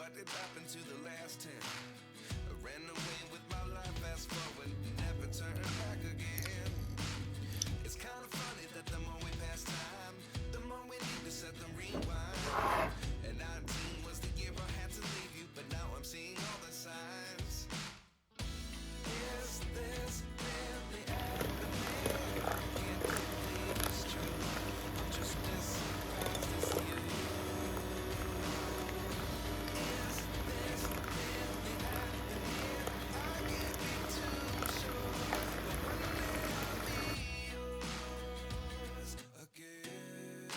What did happen to the last 10? I ran away with my life, fast forward, never turn back again. It's kind of funny that the more we pass time, the more we need to set them rewind. And 19 was the year I had to leave you, but now I'm seeing all the signs. Is this really happening? I can't believe it's true. I'm just as surprised as you. Is this really happening? I can't be too sure, but one day I'll be yours again.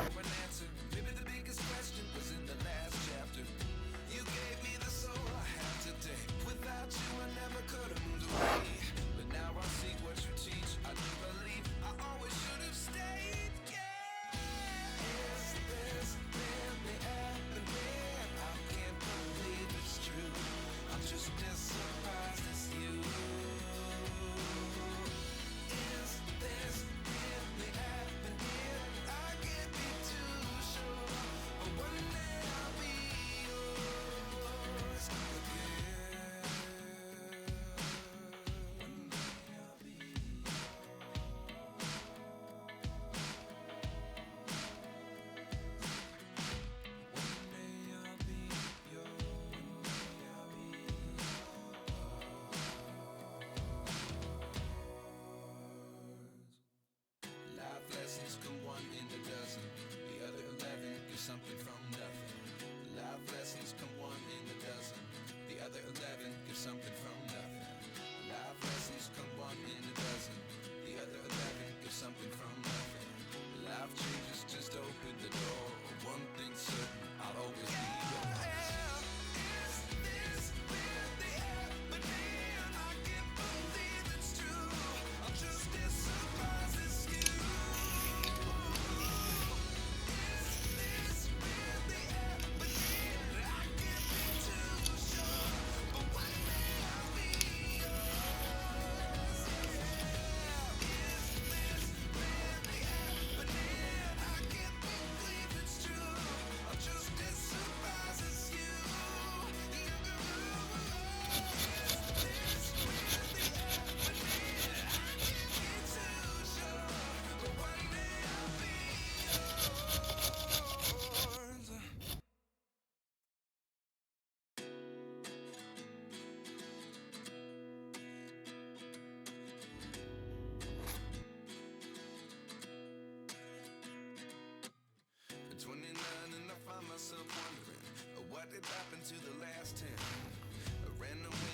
For an answer, maybe the biggest question was in the last chapter. You gave me the soul I have today. Without you, I never could have moved away. But now I see what you teach. I do believe I always should have stayed. Yeah. Is this really happening? I can't believe it's true. I'm just as surprised as you. Is this really happening? I can't be too sure, but one day I'll be yours again. One day I'll be Life lessons come one in a dozen. The other 11 get something from nothing. Life lessons come one in a dozen. The other 11 get something from nothing. Life lessons come one in a dozen. The other 11 get something from nothing. Life changes, just open the door. One thing's certain, I'll always be yours. Is this really happening? I can't believe it's true. I'm just as surprised as you. Is this really happening? I can't be too sure, but one day I'll be yours. Is this really happening? I can't believe it's true. I'm just as surprised as you. At 29 and I find myself wondering what did happen to the last 10. I ran away